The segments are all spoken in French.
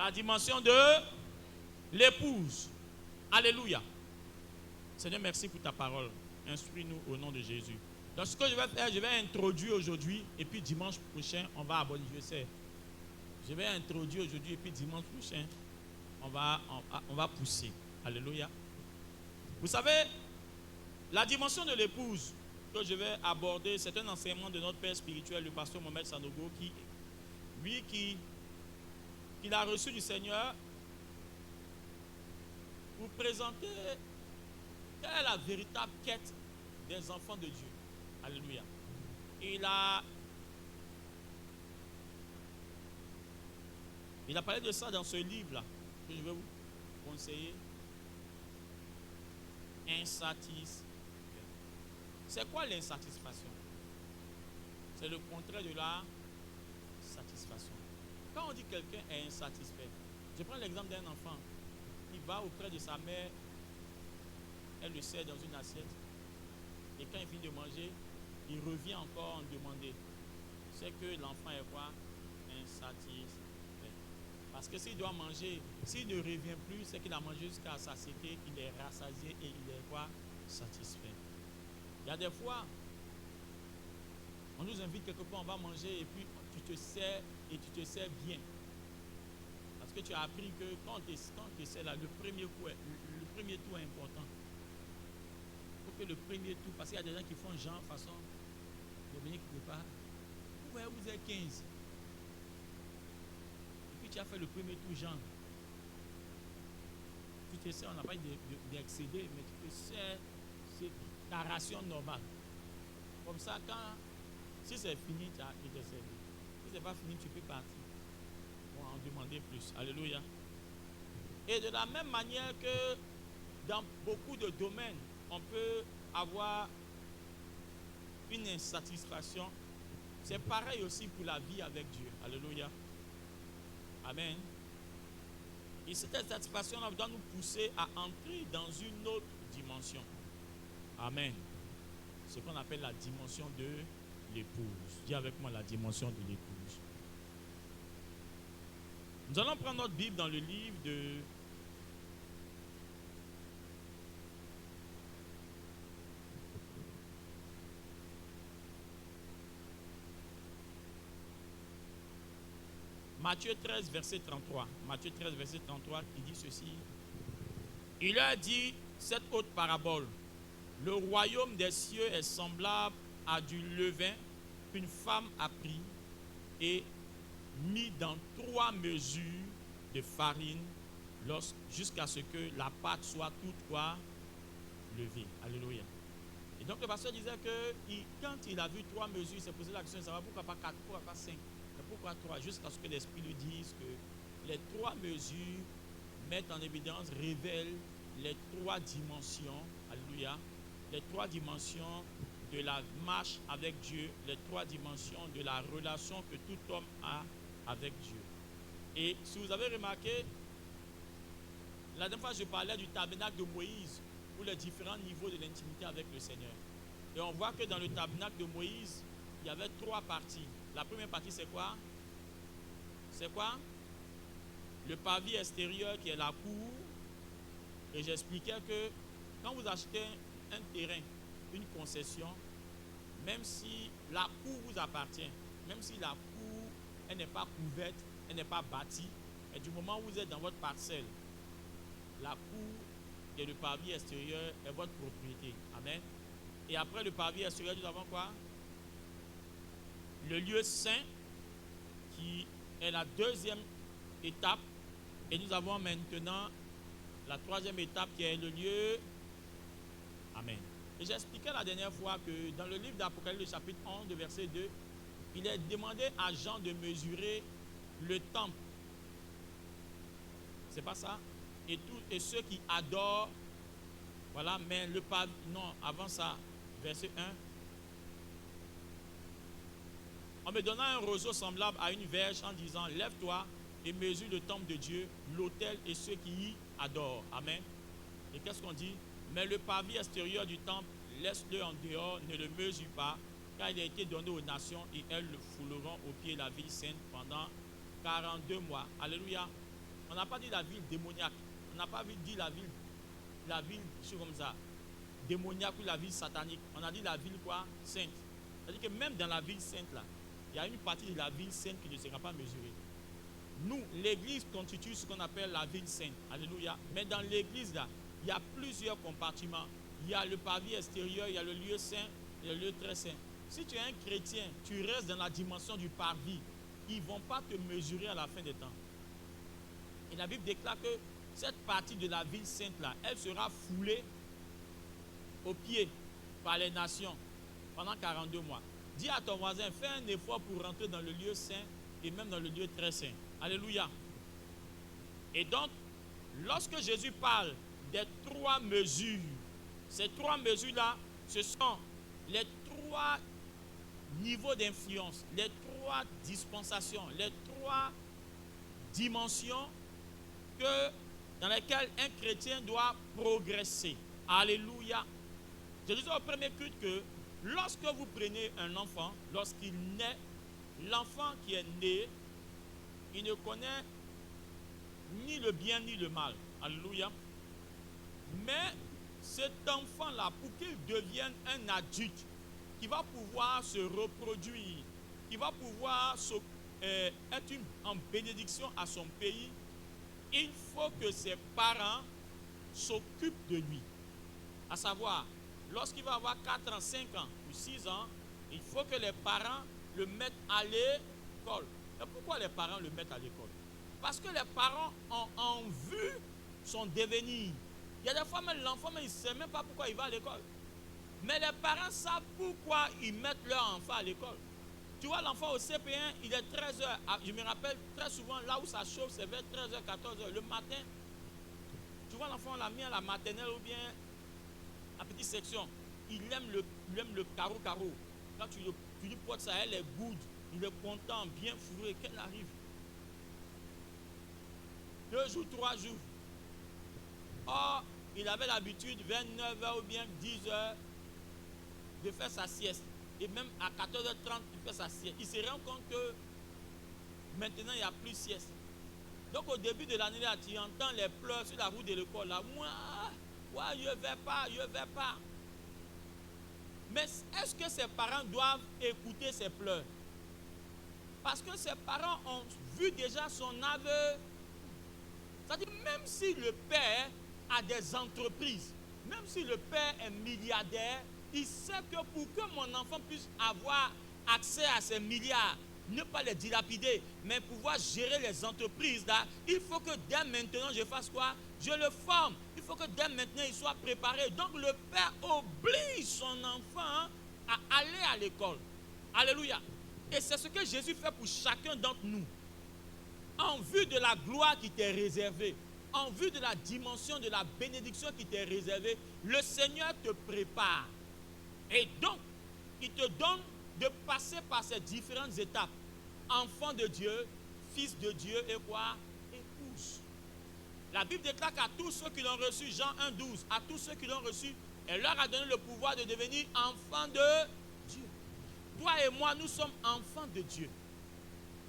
La dimension de l'épouse. Alléluia. Seigneur, merci pour ta parole. Instruis-nous au nom de Jésus. Donc ce que je vais faire, je vais introduire aujourd'hui et puis dimanche prochain, on va aborder, je sais. Je vais introduire aujourd'hui et puis dimanche prochain, on va pousser. Alléluia. Vous savez, la dimension de l'épouse que je vais aborder, c'est un enseignement de notre père spirituel, le pasteur Mohamed Sanogo, qui a reçu du Seigneur pour présenter quelle est la véritable quête des enfants de Dieu. Alléluia. Il a parlé de ça dans ce livre-là, que je vais vous conseiller. Insatisfait. C'est quoi l'insatisfaction? C'est le contraire de la satisfaction. Quand on dit que quelqu'un est insatisfait, je prends l'exemple d'un enfant. Il va auprès de sa mère, elle le sert dans une assiette, et quand il finit de manger, il revient encore en demander. C'est que l'enfant est quoi? Insatisfait. Parce que s'il doit manger, s'il ne revient plus, c'est qu'il a mangé jusqu'à sa satiété, il est rassasié et il est quoi? Satisfait. Il y a des fois, on nous invite quelque part, on va manger et puis tu te sers et tu te sers bien. Parce que tu as appris que quand tu te sers là, le premier tour est important. Il faut que le premier tour, parce qu'il y a des gens qui font genre façon de venir quelque part. Vous voyez, vous êtes 15. Tu as fait le premier tour, Jean. Tu te sais, on n'a pas d'excéder, mais tu te sais, c'est ta ration normale. Comme ça, si c'est fini, tu as été servi. Si ce n'est pas fini, tu peux partir. On va en demander plus. Alléluia. Et de la même manière que dans beaucoup de domaines, on peut avoir une insatisfaction, c'est pareil aussi pour la vie avec Dieu. Alléluia. Amen. Et cette satisfaction-là doit nous pousser à entrer dans une autre dimension. Amen. Ce qu'on appelle la dimension de l'épouse. Dis avec moi la dimension de l'épouse. Nous allons prendre notre Bible dans le livre de Matthieu 13, verset 33. Matthieu 13, verset 33, qui dit ceci. Il leur dit cette autre parabole. Le royaume des cieux est semblable à du levain qu'une femme a pris et mis dans 3 mesures de farine jusqu'à ce que la pâte soit toute quoi levée. Alléluia. Et donc le pasteur disait que quand il a vu 3 mesures, il s'est posé la question de savoir pourquoi pas 4, pourquoi pas 5. Pourquoi 3? Jusqu'à ce que l'Esprit lui dise que les 3 mesures mettent en évidence, révèlent les 3 dimensions, alléluia, les 3 dimensions de la marche avec Dieu, les 3 dimensions de la relation que tout homme a avec Dieu. Et si vous avez remarqué, la dernière fois je parlais du tabernacle de Moïse, pour les différents niveaux de l'intimité avec le Seigneur. Et on voit que dans le tabernacle de Moïse, il y avait 3 parties. La première partie, c'est quoi? C'est quoi? Le parvis extérieur qui est la cour. Et j'expliquais que quand vous achetez un terrain, une concession, même si la cour vous appartient, même si la cour, elle n'est pas couverte, elle n'est pas bâtie, et du moment où vous êtes dans votre parcelle, la cour et le parvis extérieur est votre propriété. Amen. Et après le parvis extérieur, nous avons quoi? Le lieu saint, qui est la 2e étape, et nous avons maintenant la 3e étape qui est le lieu. Amen. Et j'expliquais la dernière fois que dans le livre d'Apocalypse, chapitre 11, verset 2, il est demandé à Jean de mesurer le temple. C'est pas ça? Et ceux qui adorent, voilà, mais le parvis, non, avant ça, verset 1. En me donnant un roseau semblable à une verge en disant, lève-toi et mesure le temple de Dieu, l'autel et ceux qui y adorent. Amen. Et qu'est-ce qu'on dit? Mais le parvis extérieur du temple, laisse-le en dehors, ne le mesure pas, car il a été donné aux nations et elles le fouleront au pied de la ville sainte pendant 42 mois. Alléluia. On n'a pas dit la ville démoniaque. On n'a pas dit la ville, je suis comme ça, démoniaque ou la ville satanique. On a dit la ville quoi? Sainte. C'est-à-dire que même dans la ville sainte là, il y a une partie de la ville sainte qui ne sera pas mesurée. Nous, l'église constitue ce qu'on appelle la ville sainte. Alléluia. Mais dans l'église là, il y a plusieurs compartiments. Il y a le parvis extérieur, il y a le lieu saint et le lieu très saint. Si tu es un chrétien, tu restes dans la dimension du parvis. Ils ne vont pas te mesurer à la fin des temps. Et la Bible déclare que cette partie de la ville sainte là, elle sera foulée aux pieds par les nations pendant 42 mois. Dis à ton voisin, fais un effort pour rentrer dans le lieu saint et même dans le lieu très saint. Alléluia. Et donc, lorsque Jésus parle des 3 mesures, ces 3 mesures-là, ce sont les 3 niveaux d'influence, les 3 dispensations, les 3 dimensions dans lesquelles un chrétien doit progresser. Alléluia. Je disais au premier culte que lorsque vous prenez un enfant, lorsqu'il naît, l'enfant qui est né, il ne connaît ni le bien ni le mal. Alléluia. Mais cet enfant-là, pour qu'il devienne un adulte, qui va pouvoir se reproduire, qui va pouvoir être en bénédiction à son pays, il faut que ses parents s'occupent de lui. À savoir, lorsqu'il va avoir 4 ans, 5 ans ou 6 ans, il faut que les parents le mettent à l'école. Et pourquoi les parents le mettent à l'école? Parce que les parents ont en vue son devenir. Il y a des fois même l'enfant, mais il ne sait même pas pourquoi il va à l'école. Mais les parents savent pourquoi ils mettent leur enfant à l'école. Tu vois, l'enfant au CP1, il est 13h. Je me rappelle très souvent, là où ça chauffe, c'est vers 13h, 14h. Le matin, tu vois, l'enfant, on l'a mis à la maternelle ou bien à petite section. Il aime le carreau. Quand tu lui portes ça, elle est good. Il est content, bien fourré. Qu'elle arrive 2 jours, 3 jours. Or, il avait l'habitude, vers 9h ou bien 10h, de faire sa sieste. Et même à 14h30, il fait sa sieste. Il se rend compte que maintenant, il n'y a plus sieste. Donc, au début de l'année, là, tu entends les pleurs sur la route de l'école. Là, moi, je ne vais pas. Mais est-ce que ses parents doivent écouter ses pleurs? Parce que ses parents ont vu déjà son aveu. C'est-à-dire, même si le père a des entreprises, même si le père est milliardaire, il sait que pour que mon enfant puisse avoir accès à ces milliards, ne pas les dilapider, mais pouvoir gérer les entreprises, là, il faut que dès maintenant, je fasse quoi? Je le forme. Il faut que dès maintenant, il soit préparé. Donc, le père oblige son enfant à aller à l'école. Alléluia. Et c'est ce que Jésus fait pour chacun d'entre nous. En vue de la gloire qui t'est réservée, en vue de la dimension de la bénédiction qui t'est réservée, le Seigneur te prépare. Et donc, il te donne de passer par ces différentes étapes. Enfant de Dieu, fils de Dieu et quoi? Épouse. La Bible déclare qu'à tous ceux qui l'ont reçu, Jean 1,12, à tous ceux qui l'ont reçu, elle leur a donné le pouvoir de devenir enfants de Dieu. Toi et moi, nous sommes enfants de Dieu.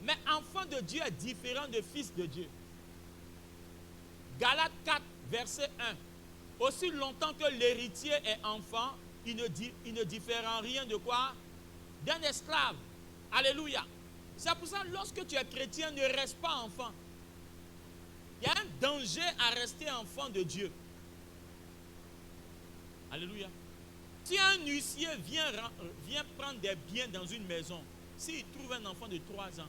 Mais enfant de Dieu est différent de fils de Dieu. Galates 4, verset 1. Aussi longtemps que l'héritier est enfant, il ne diffère en rien de quoi? D'un esclave. Alléluia. C'est pour ça que lorsque tu es chrétien, ne reste pas enfant. Il y a un danger à rester enfant de Dieu. Alléluia. Si un huissier vient prendre des biens dans une maison, s'il trouve un enfant de 3 ans,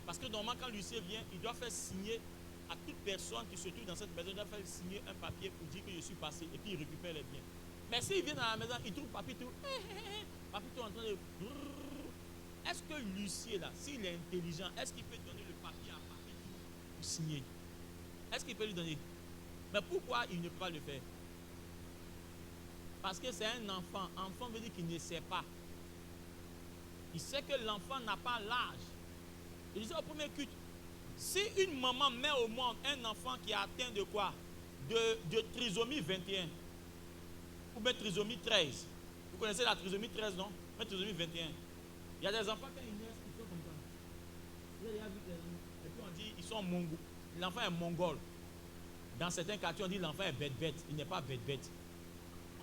parce que normalement quand l'huissier vient, il doit faire signer à toute personne qui se trouve dans cette maison, il doit faire signer un papier pour dire que je suis passé et puis il récupère les biens. Mais s'il vient dans la maison, il trouve papito en train de... Est-ce que l'huissier là, s'il est intelligent, est-ce qu'il peut donner le papier à papito pour signer? Est-ce qu'il peut lui donner? Mais pourquoi il ne peut pas le faire? Parce que c'est un enfant. Enfant veut dire qu'il ne sait pas. Il sait que l'enfant n'a pas l'âge. Je disais au premier culte, si une maman met au monde un enfant qui a atteint de quoi? De trisomie 21 ou bien trisomie 13. Vous connaissez la trisomie 13, non? Mais trisomie 21. Il y a des enfants quand ils naissent, ils sont comme ça. Vous avez déjà vu les enfants? Et puis on dit, ils sont mongos. l'enfant est mongol. Dans certains quartiers, on dit l'enfant est bête. Il n'est pas bête.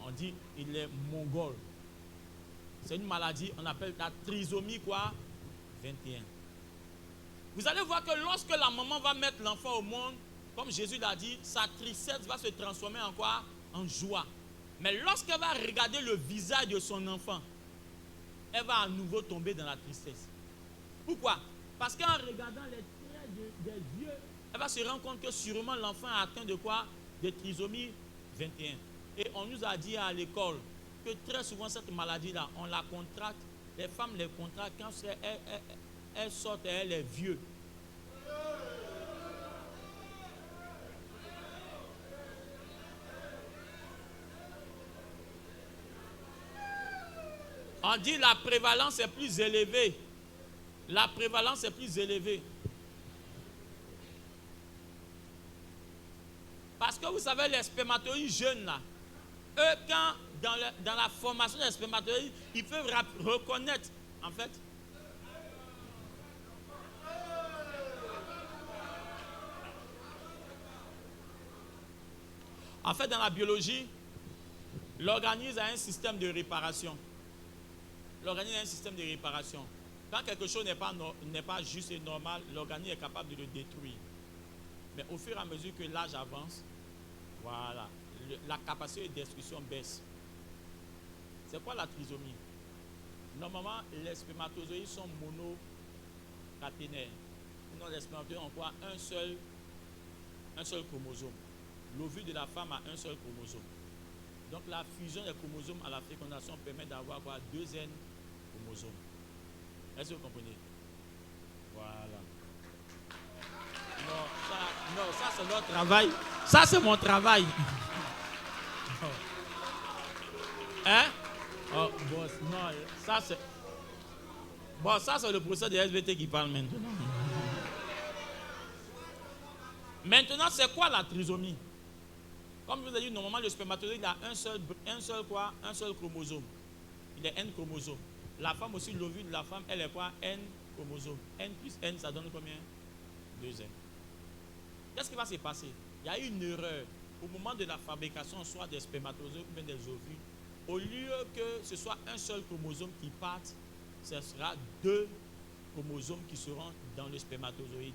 On dit il est mongol. C'est une maladie, on appelle la trisomie quoi 21. Vous allez voir que lorsque la maman va mettre l'enfant au monde, comme Jésus l'a dit, sa tristesse va se transformer en quoi? En joie. Mais lorsqu'elle va regarder le visage de son enfant, elle va à nouveau tomber dans la tristesse. Pourquoi? Parce qu'en regardant les traits des yeux, elle va se rendre compte que sûrement l'enfant est atteint de quoi? De trisomie 21. Et on nous a dit à l'école que très souvent cette maladie-là, on la contracte, les femmes les contractent quand elles sortent et elle est vieux. On dit la prévalence est plus élevée. La prévalence est plus élevée. Parce que vous savez, les spermatozoïdes jeunes là, eux, quand dans la formation des spermatozoïdes, ils peuvent reconnaître, en fait, dans la biologie, l'organisme a un système de réparation. L'organisme a un système de réparation. Quand quelque chose n'est pas juste et normal, l'organisme est capable de le détruire. Mais au fur et à mesure que l'âge avance, voilà, la capacité de destruction baisse. C'est quoi la trisomie? Normalement, les spermatozoïdes sont monocaténaires. Sinon, les spermatozoïdes ont quoi? Un seul chromosome. L'ovule de la femme a un seul chromosome. Donc la fusion des chromosomes à la fécondation permet d'avoir quoi? 2 N chromosomes. Est-ce que vous comprenez? Voilà. Non, ça c'est notre travail. Ça c'est mon travail. Hein? Oh, boss, non, ça c'est... Bon, ça c'est le professeur de SVT qui parle maintenant. Maintenant, c'est quoi la trisomie? Comme je vous ai dit, normalement, le spermatozoïde a un seul chromosome. Il est N chromosomes. La femme aussi, l'ovule de la femme, elle est quoi? N chromosomes. N plus N, ça donne combien? 2 N. Qu'est-ce qui va se passer? Il y a une erreur. Au moment de la fabrication, soit des spermatozoïdes ou bien des ovules, au lieu que ce soit un seul chromosome qui parte, ce sera 2 chromosomes qui seront dans le spermatozoïde,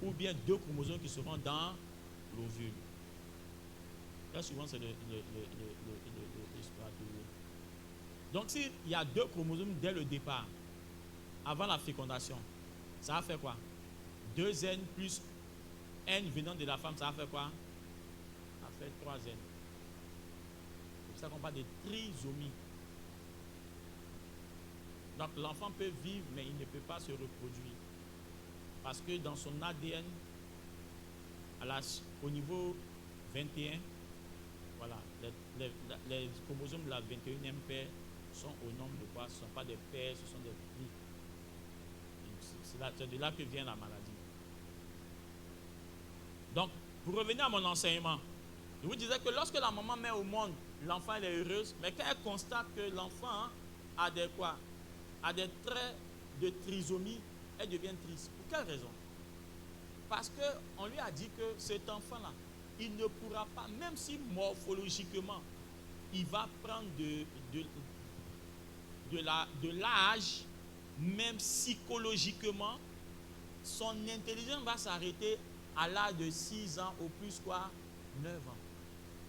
ou bien 2 chromosomes qui seront dans l'ovule. Très souvent, c'est le spermatozoïde. Donc, s'il y a 2 chromosomes dès le départ, avant la fécondation, ça va faire quoi? 2 N plus N venant de la femme, ça va faire quoi? Ça va faire 3 N. C'est pour ça qu'on parle de trisomie. Donc, l'enfant peut vivre, mais il ne peut pas se reproduire. Parce que dans son ADN, au niveau 21, voilà, les chromosomes de la 21e paire sont au nombre de quoi? Ce ne sont pas des paires, ce sont des plis. C'est de là que vient la maladie. Donc, pour revenir à mon enseignement, je vous disais que lorsque la maman met au monde, l'enfant elle est heureuse, mais quand elle constate que l'enfant a des quoi? A des traits de trisomie, elle devient triste. Pour quelle raison? Parce qu'on lui a dit que cet enfant-là, il ne pourra pas, même si morphologiquement, il va prendre de l'âge, même psychologiquement, son intelligence va s'arrêter à l'âge de 6 ans ou plus quoi, 9 ans.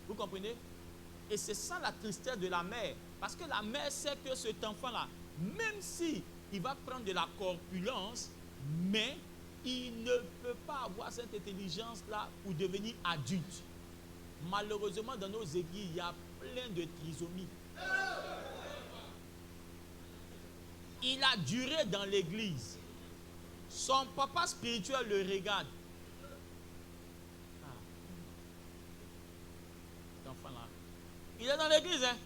Vous comprenez? Et c'est ça la tristesse de la mère. Parce que la mère sait que cet enfant-là, même si il va prendre de la corpulence, mais il ne peut pas avoir cette intelligence-là pour devenir adulte. Malheureusement, dans nos églises, il y a plein de trisomies. Il a duré dans l'église. Son papa spirituel le regarde. Cet enfant-là, il est dans l'église, hein?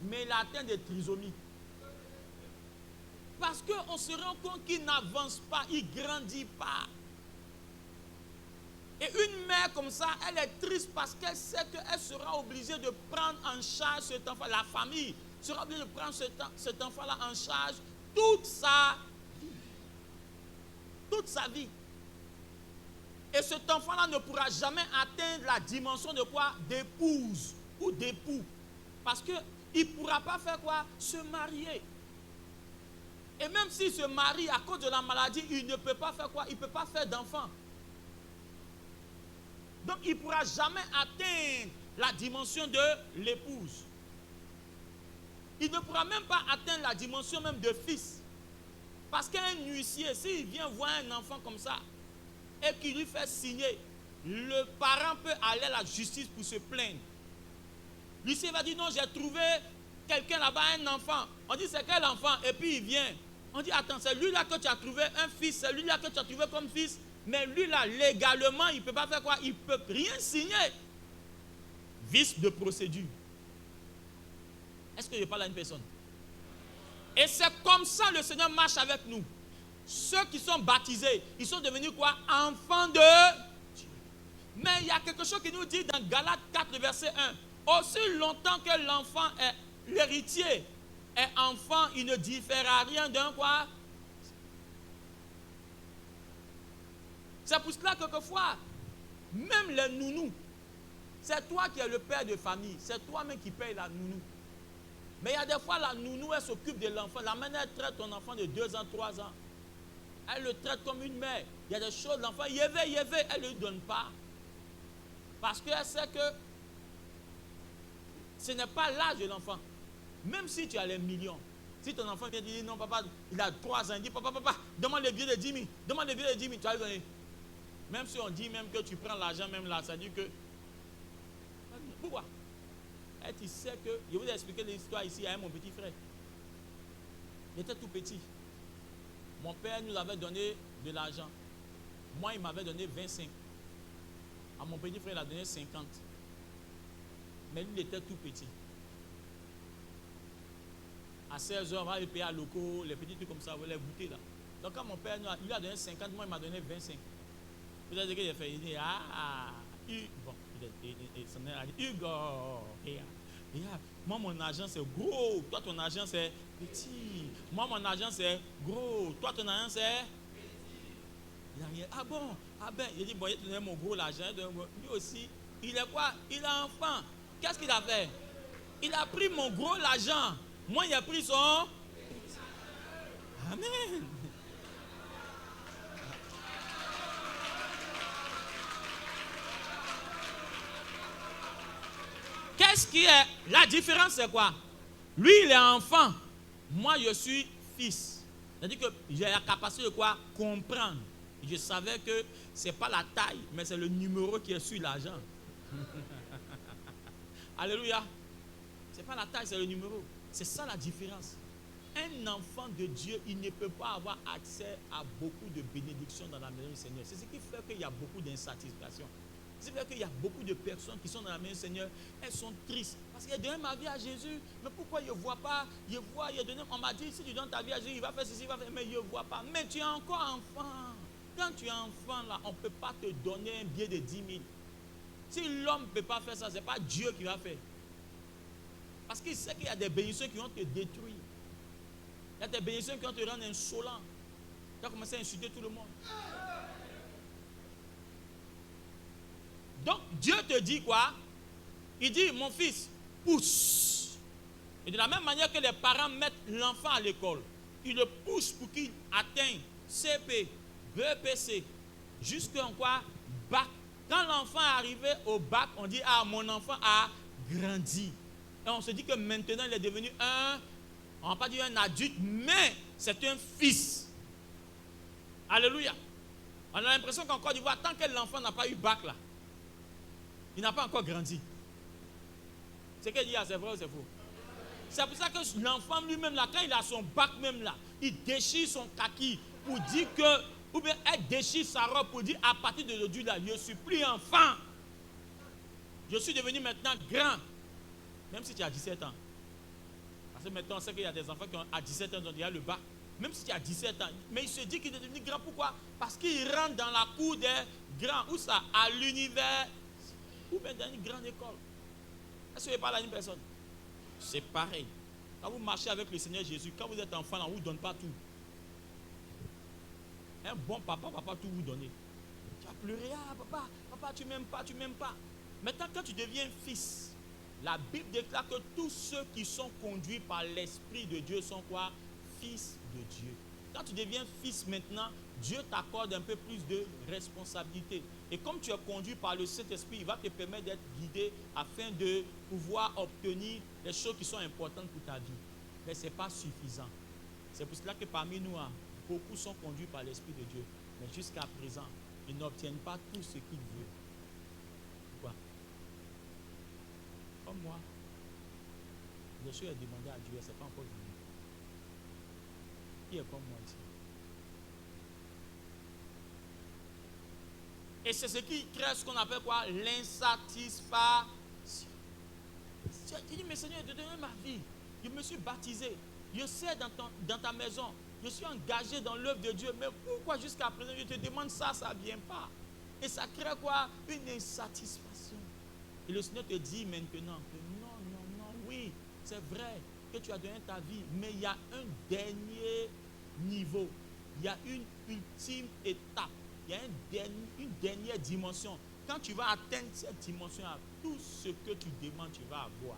Mais il a atteint des trisomies. Parce qu'on se rend compte qu'il n'avance pas, il ne grandit pas. Et une mère comme ça, elle est triste parce qu'elle sait qu'elle sera obligée de prendre en charge cet enfant. La famille sera obligée de prendre cet enfant-là en charge toute sa vie. Toute sa vie. Et cet enfant-là ne pourra jamais atteindre la dimension de quoi? D'épouse ou d'époux. Parce qu'il ne pourra pas faire quoi? Se marier. Et même s'il se marie à cause de la maladie, il ne peut pas faire quoi? Il ne peut pas faire d'enfant. Donc il ne pourra jamais atteindre la dimension de l'épouse. Il ne pourra même pas atteindre la dimension même de fils. Parce qu'un huissier, s'il vient voir un enfant comme ça, et qu'il lui fait signer, le parent peut aller à la justice pour se plaindre. L'huissier va dire non, j'ai trouvé quelqu'un là-bas, un enfant. On dit c'est quel enfant? Et puis il vient. On dit attends, c'est lui-là que tu as trouvé un fils, c'est lui-là que tu as trouvé comme fils. Mais lui-là, légalement, il ne peut pas faire quoi? Il ne peut rien signer. Vice de procédure. Est-ce que je parle à une personne? Et c'est comme ça le Seigneur marche avec nous. Ceux qui sont baptisés, ils sont devenus quoi? Enfants de Dieu. Mais il y a quelque chose qui nous dit dans Galates 4, verset 1. Aussi longtemps que l'enfant est l'héritier, est enfant, il ne diffère rien d'un quoi? C'est pour cela que quelquefois, même les nounous, c'est toi qui es le père de famille, c'est toi-même qui paye la nounou. Mais il y a des fois, la nounou, elle s'occupe de l'enfant. La mère, elle traite ton enfant de 2 ans, 3 ans. Elle le traite comme une mère. Il y a des choses, l'enfant, elle ne lui donne pas. Parce qu'elle sait que ce n'est pas l'âge de l'enfant. Même si tu as les millions. Si ton enfant vient dire non, papa, il a 3 ans, il dit papa, demande les billets de 10 000. Demande les billets de 10 000, tu vas lui donner. Même si on dit même que tu prends l'argent, même là, ça dit que. Pourquoi? Et tu sais que. Je vous ai expliqué l'histoire ici à mon petit frère. Il était tout petit. Mon père nous avait donné de l'argent. Moi, il m'avait donné 25. À mon petit frère, il a donné 50. Mais lui, il était tout petit. À 16 h, on va lui payer à locaux, les petits trucs comme ça, les goûter là. Donc, quand mon père il a donné 50, moi, il m'a donné 25. Vous savez ce qu'il a fait? Il dit, bon, il s'en est dit, Hugo, moi, mon argent, c'est gros. Toi, ton argent, c'est petit. Moi, mon argent, c'est gros. Toi, ton argent, c'est petit. Il a rien. Ah bon? Ah ben, il dit, bon, il a donné mon gros l'argent. Lui aussi, il est quoi? Il est enfant. Qu'est-ce qu'il a fait? Il a pris mon gros l'argent. Moi, il a pris son... Amen. Qu'est-ce qui est... La différence, c'est quoi? Lui, il est enfant. Moi, je suis fils. C'est-à-dire que j'ai la capacité de quoi? Comprendre. Je savais que ce n'est pas la taille, mais c'est le numéro qui est sur l'argent. Alléluia. Ce n'est pas la taille, c'est le numéro. C'est ça la différence. Un enfant de Dieu, il ne peut pas avoir accès à beaucoup de bénédictions dans la maison du Seigneur. C'est ce qui fait qu'il y a beaucoup d'insatisfaction. C'est vrai qu'il y a beaucoup de personnes qui sont dans la maison du Seigneur, elles sont tristes. Parce qu'il a donné ma vie à Jésus, mais pourquoi je ne vois pas? On m'a dit, si tu donnes ta vie à Jésus, il va faire ceci, il va faire, mais je ne vois pas. Mais tu es encore enfant. Quand tu es enfant, là, on ne peut pas te donner un billet de 10 000. Si l'homme ne peut pas faire ça, ce n'est pas Dieu qui va faire. Parce qu'il sait qu'il y a des bénédictions qui vont te détruire. Il y a des bénédictions qui vont te rendre insolent. Tu vas commencer à insulter tout le monde. Donc, Dieu te dit quoi? Il dit, mon fils, pousse. Et de la même manière que les parents mettent l'enfant à l'école, ils le poussent pour qu'il atteigne CP, BEPC, jusqu'en quoi? Bac. Quand l'enfant est arrivé au bac, on dit, ah, mon enfant a grandi. Et on se dit que maintenant, il est devenu on ne va pas dire un adulte, mais c'est un fils. Alléluia. On a l'impression qu'en Côte d'Ivoire, tant que l'enfant n'a pas eu bac là, il n'a pas encore grandi. C'est qu'elle dit, c'est vrai ou c'est faux? C'est pour ça que l'enfant lui-même là, quand il a son bac même là, il déchire son kaki pour dire que, ou bien elle déchire sa robe pour dire, à partir d'aujourd'hui là, je ne suis plus enfant. Je suis devenu maintenant grand. Même si tu as 17 ans. Parce que maintenant, on sait qu'il y a des enfants qui ont à 17 ans, donc il y a le bac. Même si tu as 17 ans. Mais il se dit qu'il est devenu grand. Pourquoi? Parce qu'il rentre dans la cour des grands. Où ça? À l'univers. Ou bien dans une grande école. Est-ce que je parle à une personne? C'est pareil. Quand vous marchez avec le Seigneur Jésus, quand vous êtes enfant, on ne vous donne pas tout. Un bon papa ne va pas tout vous donner. Tu vas pleurer. Ah, papa, tu m'aimes pas, tu m'aimes pas. Maintenant, quand tu deviens fils, la Bible déclare que tous ceux qui sont conduits par l'Esprit de Dieu sont quoi? Fils de Dieu. Quand tu deviens fils maintenant, Dieu t'accorde un peu plus de responsabilité. Et comme tu es conduit par le Saint-Esprit, il va te permettre d'être guidé afin de pouvoir obtenir les choses qui sont importantes pour ta vie. Mais ce n'est pas suffisant. C'est pour cela que parmi nous, beaucoup sont conduits par l'Esprit de Dieu. Mais jusqu'à présent, ils n'obtiennent pas tout ce qu'ils veulent. Pourquoi? Comme moi, je suis demandé à Dieu, ce n'est pas encore venu. Qui est comme moi ici? Et c'est ce qui crée ce qu'on appelle quoi? L'insatisfaction. Tu as dit, mais Seigneur, de donner ma vie. Je me suis baptisé. Je sais dans ta maison. Je suis engagé dans l'œuvre de Dieu. Mais pourquoi jusqu'à présent je te demande ça, ça ne vient pas? Et ça crée quoi? Une insatisfaction. Et le Seigneur te dit maintenant que non, oui, c'est vrai que tu as donné ta vie, mais il y a un dernier niveau. Il y a une ultime étape. Il y a une dernière dimension. Quand tu vas atteindre cette dimension, tout ce que tu demandes, tu vas avoir.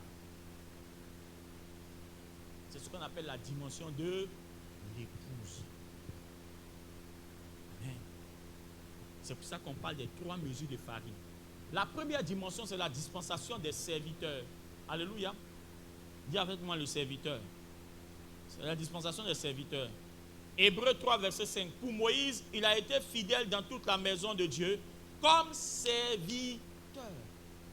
C'est ce qu'on appelle la dimension de l'épouse. Amen. C'est pour ça qu'on parle des 3 mesures de farine. La première dimension, c'est la dispensation des serviteurs. Alléluia. Dis avec moi le serviteur. C'est la dispensation des serviteurs. Hébreux 3, verset 5. Pour Moïse, il a été fidèle dans toute la maison de Dieu comme serviteur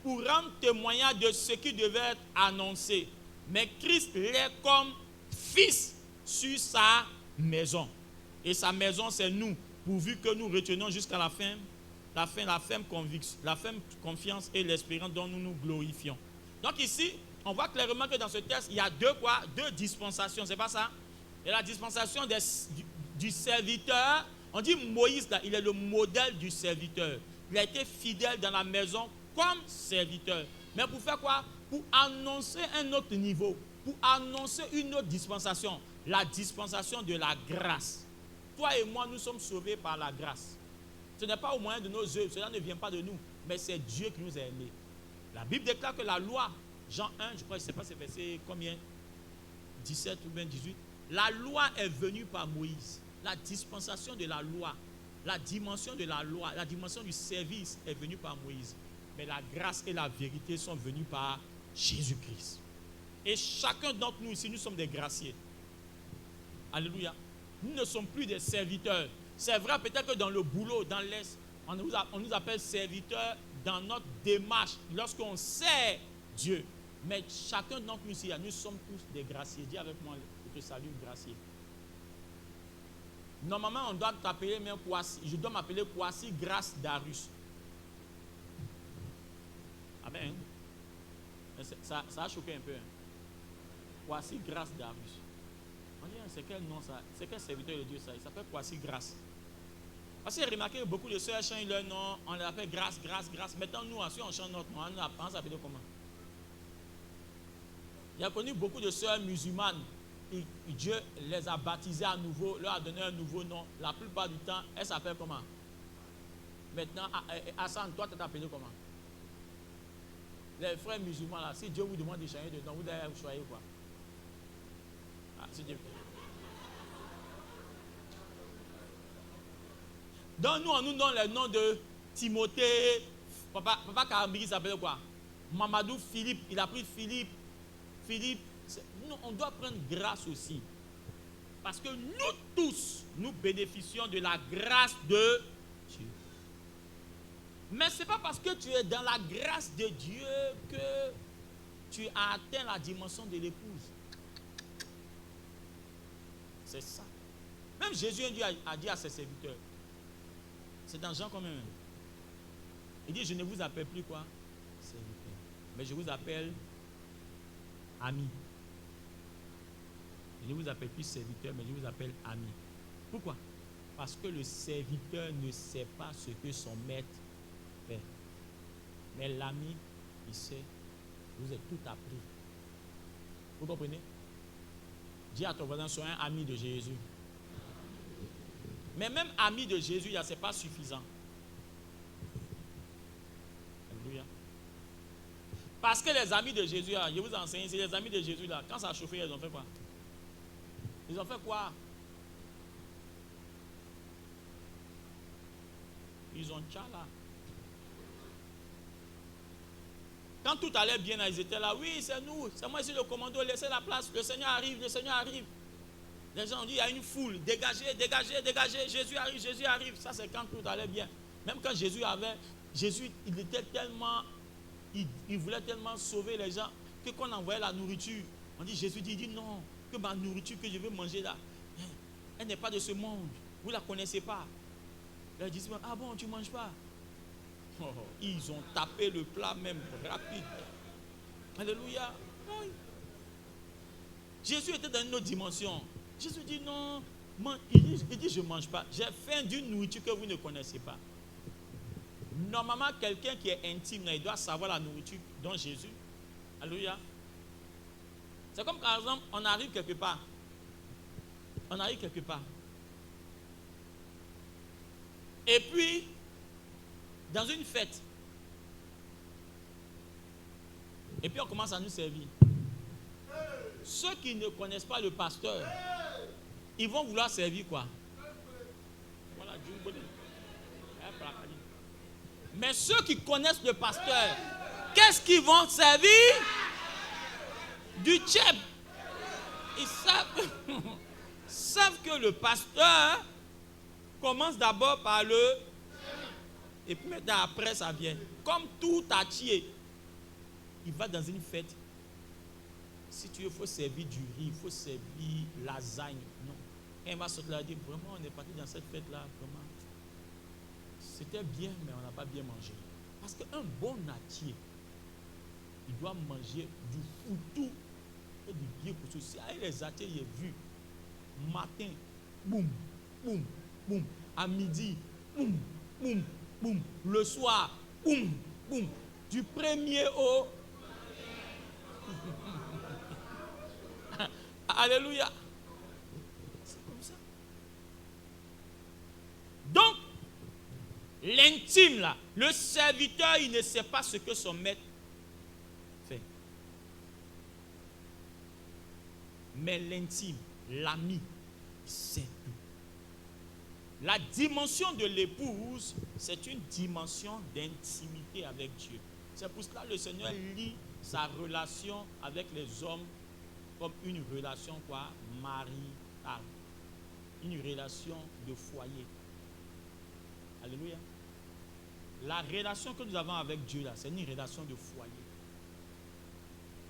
pour rendre témoignage de ce qui devait être annoncé. Mais Christ l'est comme fils sur sa maison. Et sa maison, c'est nous, pourvu que nous retenions jusqu'à la ferme confiance et l'espérance dont nous nous glorifions. Donc ici, on voit clairement que dans ce texte, il y a deux dispensations, c'est pas ça? Et la dispensation du serviteur, on dit Moïse, là, il est le modèle du serviteur. Il a été fidèle dans la maison comme serviteur. Mais pour faire quoi? Pour annoncer un autre niveau, pour annoncer une autre dispensation, la dispensation de la grâce. Toi et moi, nous sommes sauvés par la grâce. Ce n'est pas au moyen de nos œuvres, cela ne vient pas de nous, mais c'est Dieu qui nous a aimés. La Bible déclare que la loi, Jean 1, je crois, je ne sais pas c'est verset combien, 17 ou bien 18, la loi est venue par Moïse. La dispensation de la loi, la dimension de la loi, la dimension du service est venue par Moïse. Mais la grâce et la vérité sont venues par Jésus-Christ. Et chacun d'entre nous ici, nous sommes des graciés. Alléluia. Nous ne sommes plus des serviteurs. C'est vrai peut-être que dans le boulot, dans l'Est, on nous appelle serviteurs dans notre démarche, lorsqu'on sert Dieu. Mais chacun d'entre nous ici, nous sommes tous des graciés. Dis avec moi, je te salue, gracié. Normalement, on doit t'appeler, mais je dois m'appeler Kwasi Grâce Darius. Amen. Ça a choqué un peu. Kwasi Grâce Darius. On dit, c'est quel nom ça? C'est quel serviteur de Dieu ça? Il s'appelle Kwasi Grâce. Parce que remarquez que beaucoup de sœurs changent leur nom, on les appelle Grâce. Maintenant, nous, si on change notre nom, on s'appelle comment? Il y a connu beaucoup de sœurs musulmanes. Et Dieu les a baptisées à nouveau, leur a donné un nouveau nom. La plupart du temps, elles s'appellent comment? Maintenant, Hassan, toi, tu t'appelles comment? Les frères musulmans, là, si Dieu vous demande de changer de nom, vous devez vous choisir quoi? Si Dieu... Donc, nous, on nous donne le nom de Timothée. Papa Karambiri s'appelle quoi? Mamadou Philippe. Il a pris Philippe. Nous, on doit prendre grâce aussi. Parce que nous tous, nous bénéficions de la grâce de Dieu. Mais ce n'est pas parce que tu es dans la grâce de Dieu que tu as atteint la dimension de l'épouse. C'est ça. Même Jésus a dit à ses serviteurs, c'est dans Jean combien? Il dit, je ne vous appelle plus quoi? Serviteur. Mais je vous appelle ami. Je ne vous appelle plus serviteur, mais je vous appelle ami. Pourquoi? Parce que le serviteur ne sait pas ce que son maître fait. Mais l'ami, il sait. Vous êtes tout appris. Vous comprenez? Dis à ton voisin, sois un ami de Jésus. Mais même ami de Jésus, ce n'est pas suffisant. Parce que les amis de Jésus, je vous enseigne, c'est les amis de Jésus là. Quand ça a chauffé, ils ont fait quoi? Ils ont fait quoi? Ils ont tchala. Quand tout allait bien, ils étaient là. Oui, c'est nous, c'est moi ici le commando, laissez la place. Le Seigneur arrive, le Seigneur arrive. Les gens ont dit, il y a une foule, dégagez, dégagez, dégagez. Jésus arrive, Jésus arrive. Ça, c'est quand tout allait bien. Même quand Jésus, il était tellement, il voulait tellement sauver les gens que quand on envoyait la nourriture, on dit, Jésus dit non, que ma nourriture que je veux manger là, elle n'est pas de ce monde. Vous ne la connaissez pas. Ils disent, ah bon, tu ne manges pas? Oh, ils ont tapé le plat même rapide. Alléluia. Oui. Jésus était dans une autre dimension. Jésus dit non, il dit je ne mange pas. J'ai faim d'une nourriture que vous ne connaissez pas. Normalement, quelqu'un qui est intime, il doit savoir la nourriture dont Jésus. Alléluia. C'est comme par exemple, on arrive quelque part. On arrive quelque part. Et puis, dans une fête. Et puis on commence à nous servir. Ceux qui ne connaissent pas le pasteur, ils vont vouloir servir quoi? Voilà, mais ceux qui connaissent le pasteur, qu'est-ce qu'ils vont servir? Du tchèp. Ils savent que le pasteur commence d'abord par le... Et puis maintenant après ça vient. Comme tout atier, il va dans une fête. Si tu veux, il faut servir du riz, il faut servir lasagne. Non. Et il va sortir là et dire, vraiment, on est parti dans cette fête-là, vraiment. C'était bien, mais on n'a pas bien mangé. Parce qu'un bon atier, il doit manger du foutou et du bien coussu. Si avec les atiers, il est vu. Matin, boum, boum, boum. À midi, boum, boum, boum. Le soir, boum, boum. Du premier au... Alléluia. C'est comme ça. Donc, l'intime là, le serviteur, il ne sait pas ce que son maître fait. Mais l'intime, l'ami, il sait tout. La dimension de l'épouse, c'est une dimension d'intimité avec Dieu. C'est pour cela que le Seigneur lie sa relation avec les hommes comme une relation quoi? Maritale. Une relation de foyer. Alléluia. La relation que nous avons avec Dieu là, c'est une relation de foyer.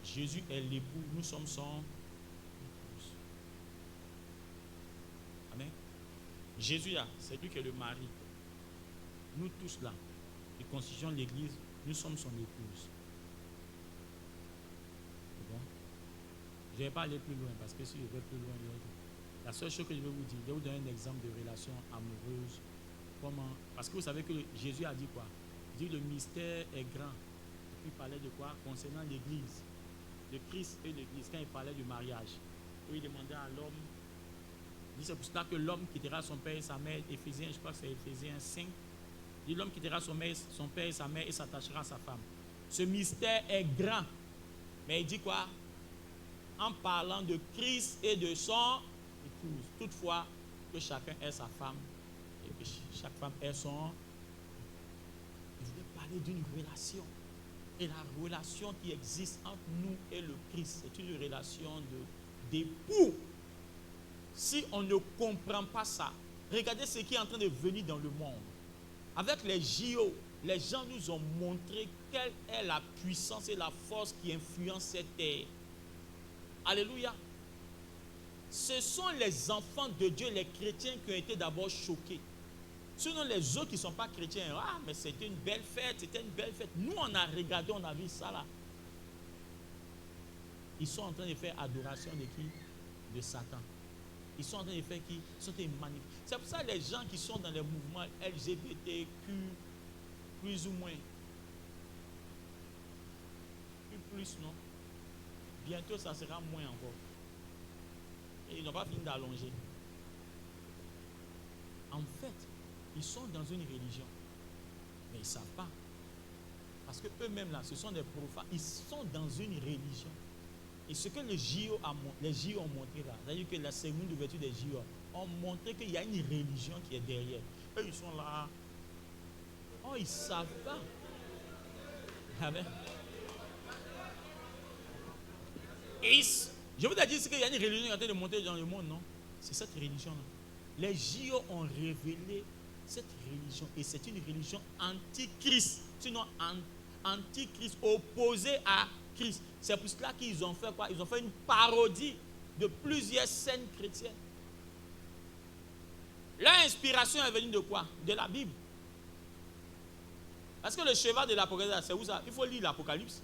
Jésus est l'époux, nous sommes son épouse. Amen. Jésus là, c'est lui qui est le mari. Nous tous là, qui constituons l'église, nous sommes son épouse. Bon. Je ne vais pas aller plus loin parce que si je vais plus loin, la seule chose que je vais vous dire, je vais vous donner un exemple de relation amoureuse. Comment? Parce que vous savez que Jésus a dit quoi? Il dit le mystère est grand. Il parlait de quoi? Concernant l'église, de Christ et l'église, quand il parlait du mariage. Où il demandait à l'homme, il dit c'est pour cela que l'homme quittera son père et sa mère, Éphésiens, je crois que c'est Éphésiens 5. Il dit l'homme quittera son père et sa mère et s'attachera à sa femme. Ce mystère est grand. Mais il dit quoi? En parlant de Christ et de son épouse. Toutefois, que chacun ait sa femme et que chaque femme ait son... Il voulait parler d'une relation. Et la relation qui existe entre nous et le Christ, c'est une relation d'époux. Si on ne comprend pas ça, regardez ce qui est en train de venir dans le monde. Avec les JO, les gens nous ont montré quelle est la puissance et la force qui influence cette terre. Alléluia. Ce sont les enfants de Dieu, les chrétiens, qui ont été d'abord choqués. Sinon, les autres qui ne sont pas chrétiens, ah, mais c'était une belle fête, c'était une belle fête. Nous, on a regardé, on a vu ça là. Ils sont en train de faire adoration de qui? De Satan. Ils sont en train de faire qui? Ils sont en train de magnifier. C'est pour ça que les gens qui sont dans les mouvements LGBTQ, plus ou moins, plus non, bientôt ça sera moins encore. Et ils n'ont pas fini d'allonger. En fait, ils sont dans une religion, mais ils ne savent pas. Parce que eux-mêmes là, ce sont des profanes. Ils sont dans une religion. Et ce que les JO ont montré là, c'est-à-dire que la cérémonie d'ouverture des JO ont montré qu'il y a une religion qui est derrière. Eux, ils sont là. Oh, ils ne savent pas. Amen. Et je vous ai dit qu'il y a une religion qui est en train de monter dans le monde, non? C'est cette religion-là. Les JO ont révélé cette religion. Et c'est une religion antichrist. Sinon, antichrist, opposée à Christ. C'est pour cela qu'ils ont fait quoi? Ils ont fait une parodie de plusieurs scènes chrétiennes. L'inspiration est venue de quoi? De la Bible. Parce que le cheval de l'Apocalypse, c'est où ça? Il faut lire l'Apocalypse.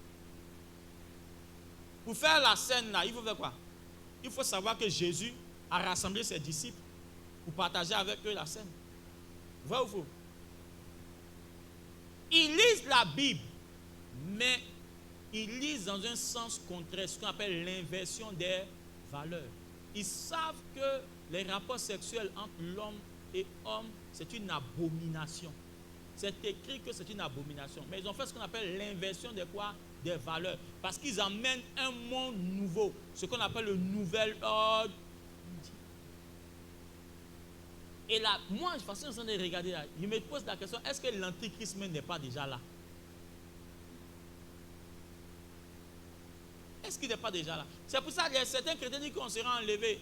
Pour faire la scène là, il faut faire quoi? Il faut savoir que Jésus a rassemblé ses disciples pour partager avec eux la scène. Vrai ou faux? Ils lisent la Bible, mais ils lisent dans un sens contraire, ce qu'on appelle l'inversion des valeurs. Ils savent que les rapports sexuels entre l'homme et homme, c'est une abomination. C'est écrit que c'est une abomination. Mais ils ont fait ce qu'on appelle l'inversion de quoi? Des valeurs. Parce qu'ils amènent un monde nouveau. Ce qu'on appelle le nouvel ordre. Et là, moi, je suis en train de regarder là. Je me pose la question, est-ce que l'antichrist n'est pas déjà là? Est-ce qu'il n'est pas déjà là? C'est pour ça qu'il y a certains chrétiens qui disent qu'on sera enlevé.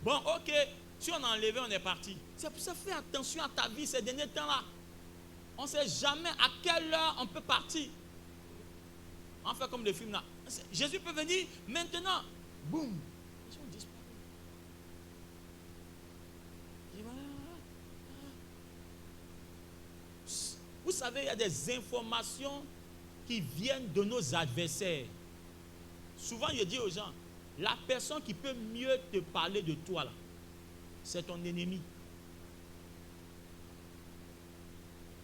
Bon, ok, si on est enlevé, on est parti. C'est pour ça, fais attention à ta vie ces derniers temps-là. On ne sait jamais à quelle heure on peut partir. On fait comme le film là. Jésus peut venir maintenant. Boum. Les gens disparus. Vous savez, il y a des informations qui viennent de nos adversaires. Souvent, je dis aux gens, la personne qui peut mieux te parler de toi là, c'est ton ennemi.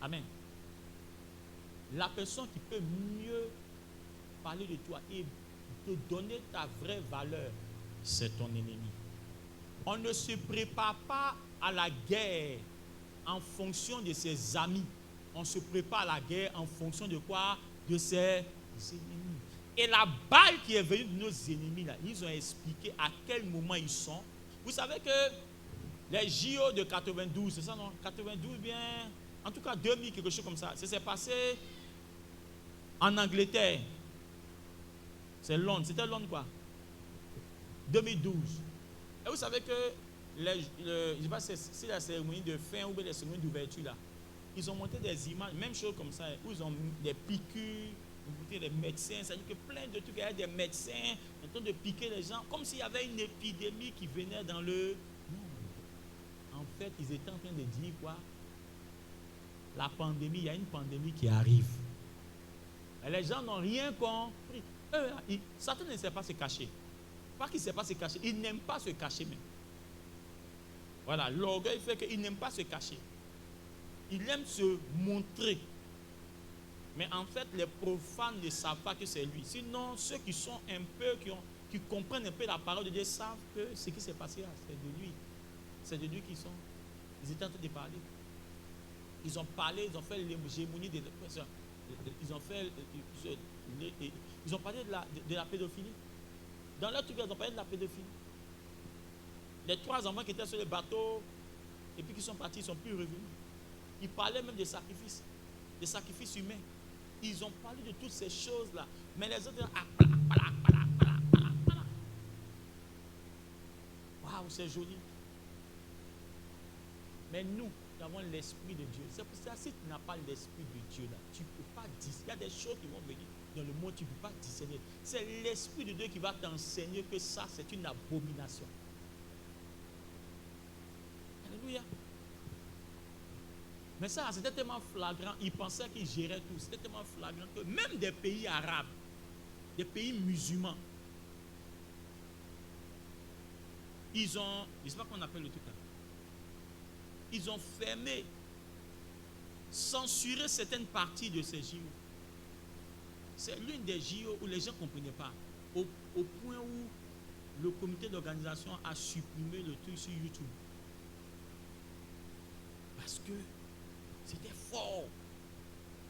Amen. La personne qui peut mieux parler de toi et te donner ta vraie valeur, c'est ton ennemi. On ne se prépare pas à la guerre en fonction de ses amis. On se prépare à la guerre en fonction de quoi? De ses ennemis. Et la balle qui est venue de nos ennemis, là, ils ont expliqué à quel moment ils sont. Vous savez que les JO de 92, c'est ça non? 92 bien, en tout cas 2000, quelque chose comme ça. Ça s'est passé en Angleterre. C'est Londres. C'était Londres quoi? 2012. Et vous savez que, je ne sais pas si c'est la cérémonie de fin ou la cérémonie d'ouverture là. Ils ont monté des images, même chose comme ça, où ils ont mis des piqûres, des médecins, c'est-à-dire que plein de trucs, il y a des médecins en train de piquer les gens, comme s'il y avait une épidémie qui venait dans le monde. En fait, ils étaient en train de dire quoi? La pandémie, il y a une pandémie qui arrive. Et les gens n'ont rien compris. Satan ne sait pas se cacher. Pas qu'il ne sait pas se cacher, il n'aime pas se cacher même. Voilà, l'orgueil fait qu'il n'aime pas se cacher. Il aime se montrer. Mais en fait, les profanes ne savent pas que c'est lui. Sinon, ceux qui sont un peu, qui comprennent un peu la parole de Dieu savent que ce qui s'est passé là, c'est de lui. C'est de lui qu'ils sont. Ils étaient en train de parler. Ils ont parlé, ils ont fait l'hégémonie des personnes. Ils ont parlé de la pédophilie. Dans leur truc, ils ont parlé de la pédophilie. Les 3 enfants qui étaient sur le bateau, et puis qui sont partis, ils ne sont plus revenus. Ils parlaient même des sacrifices humains. Ils ont parlé de toutes ces choses-là. Mais les autres, waouh, c'est joli. Mais nous avons l'Esprit de Dieu. C'est pour ça, si tu n'as pas l'Esprit de Dieu, là, tu ne peux pas discerner. Il y a des choses qui vont venir dans le monde, tu ne peux pas discerner. C'est l'Esprit de Dieu qui va t'enseigner que ça, c'est une abomination. Alléluia. Mais ça, c'était tellement flagrant. Ils pensaient qu'ils géraient tout. C'était tellement flagrant que même des pays arabes, des pays musulmans, ils ont, je ne sais pas qu'on appelle le truc là, ils ont fermé, censuré certaines parties de ces JO. C'est l'une des JO où les gens ne comprenaient pas. Au point où le comité d'organisation a supprimé le truc sur YouTube. Parce que c'était fort.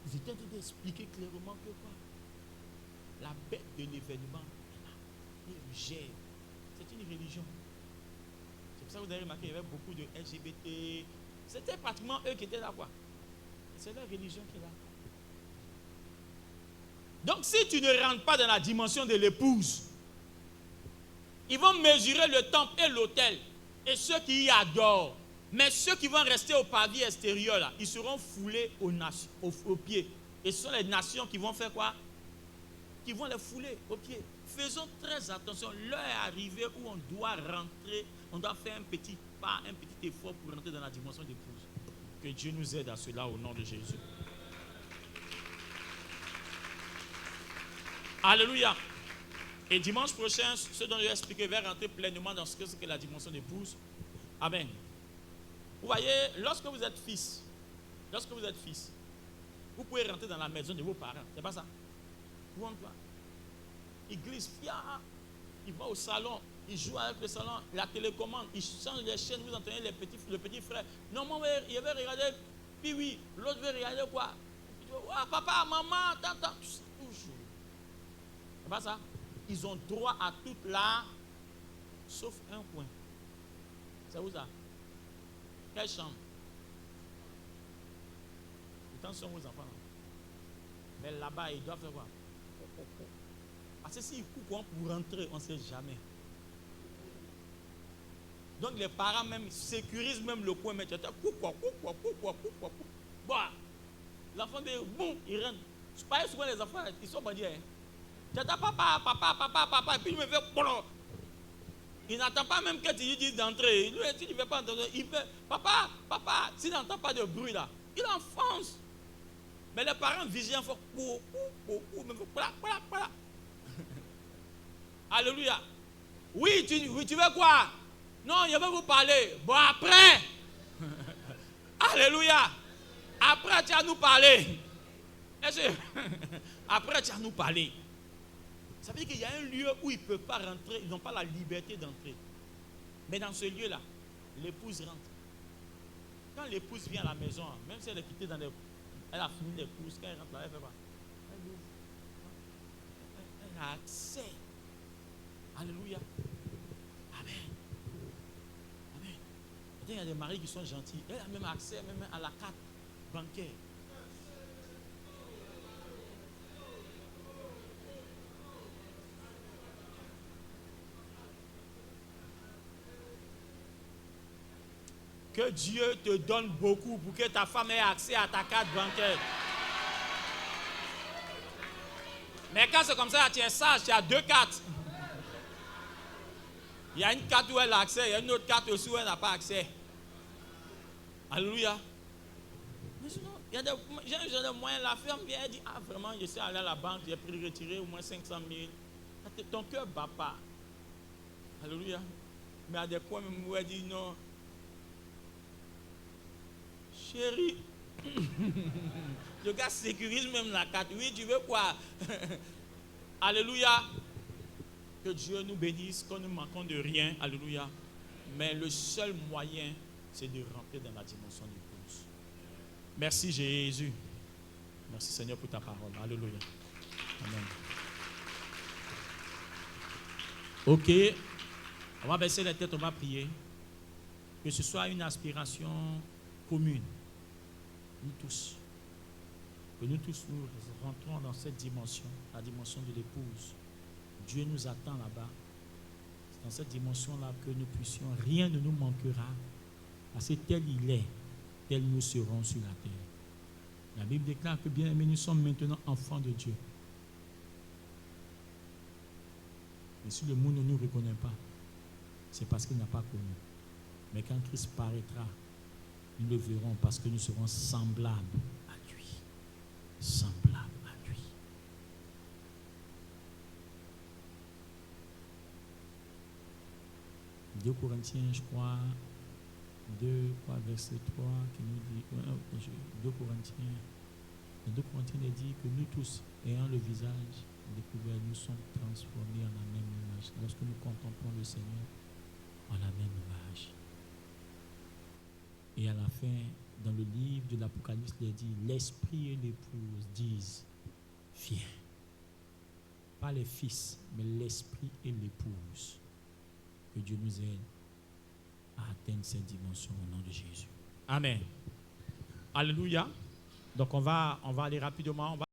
Ils étaient en train d'expliquer clairement que quoi? La bête de l'événement est là. Ils gèrent. C'est une religion. C'est pour ça que vous avez remarqué qu'il y avait beaucoup de LGBT. C'était pratiquement eux qui étaient là, quoi. C'est leur religion qui est là. Donc, si tu ne rentres pas dans la dimension de l'épouse, ils vont mesurer le temple et l'autel et ceux qui y adorent. Mais ceux qui vont rester au pavillon extérieur, là, ils seront foulés aux pieds. Et ce sont les nations qui vont faire quoi? Qui vont les fouler aux pieds. Faisons très attention. L'heure est arrivée où on doit rentrer, on doit faire un petit pas, un petit effort pour rentrer dans la dimension d'épouse. Que Dieu nous aide à cela au nom de Jésus. Alléluia. Et dimanche prochain, ce dont je vais expliquer va rentrer pleinement dans ce que c'est la dimension d'épouse. Amen. Vous voyez, lorsque vous êtes fils, vous pouvez rentrer dans la maison de vos parents. C'est pas ça? Vous voyez quoi? Il glisse, il va au salon, il joue avec le salon, la télécommande, il change les chaînes, vous entendez le petit frère. Non, moi, il veut regarder, puis oui, l'autre veut regarder quoi? Oh, papa, maman, tata, toujours. C'est pas ça? Ils ont droit à toute là, sauf un coin. C'est où ça? Quelle chambre? Pourtant, ce sont vos enfants. Mais là-bas, ils doivent faire quoi? Parce que s'ils coupent pour rentrer, on ne sait jamais. Donc les parents même sécurisent même le coin, mais tu as bon, l'enfant dit, boum, il rentre. C'est pas souvent les enfants, ils sont bandits. Tu as papa, et puis il me fait, il n'attend pas même que tu lui dises d'entrer. Si tu ne veux pas entendre, il fait, papa, s'il n'entend pas de bruit là, il enfonce. Mais les parents vigilants font, voilà. Alléluia. Oui, tu veux quoi? Non, je vais vous parler. Bon, après. Alléluia. Après, tu vas nous parler. Après, tu vas nous parler. Ça veut dire qu'il y a un lieu où ils ne peuvent pas rentrer, ils n'ont pas la liberté d'entrer. Mais dans ce lieu-là, l'épouse rentre. Quand l'épouse vient à la maison, même si elle est quittée dans les... Elle a fini l'épouse, quand elle rentre là, elle fait quoi? Elle a accès. Alléluia. Amen. Amen. Il y a des maris qui sont gentils. Elle a même accès même à la carte bancaire. Que Dieu te donne beaucoup pour que ta femme ait accès à ta carte bancaire. Mais quand c'est comme ça, tu es sage, tu as deux cartes. Il y a une carte où elle a accès, il y a une autre carte aussi où elle n'a pas accès. Alléluia. Mais sinon, il y a des moyens. La femme vient et dit, ah vraiment, je suis allé à la banque, j'ai pris retirer au moins 500 000. Ton cœur ne bat pas. Alléluia. Mais à des points même où elle dit, non. Chérie, le gars sécurise même la carte. Oui, tu veux quoi? Alléluia. Que Dieu nous bénisse, qu'on ne manquons de rien. Alléluia. Mais le seul moyen, c'est de rentrer dans la dimension d'épouse. Merci Jésus. Merci Seigneur pour ta parole. Alléluia. Amen. Ok. On va baisser la tête, on va prier. Que ce soit une aspiration commune. Nous tous. Que nous tous nous rentrons dans cette dimension, la dimension de l'épouse. Dieu nous attend là-bas. C'est dans cette dimension-là que nous puissions, rien ne nous manquera. Parce que tel il est, tel nous serons sur la terre. La Bible déclare que bien aimés, nous sommes maintenant enfants de Dieu. Mais si le monde ne nous reconnaît pas, c'est parce qu'il n'a pas connu. Mais quand Christ paraîtra, nous le verrons parce que nous serons semblables à lui. Semblables à lui. Deux Corinthiens, je crois, 2, verset 3, qui nous dit, 2 Corinthiens, il dit que nous tous, ayant le visage découvert, nous sommes transformés en la même image. Lorsque nous contemplons le Seigneur, en la même image. Et à la fin, dans le livre de l'Apocalypse, il est dit, l'esprit et l'épouse disent, viens. Pas les fils, mais l'esprit et l'épouse. Que Dieu nous aide à atteindre cette dimension au nom de Jésus. Amen. Alléluia. Donc on va aller rapidement.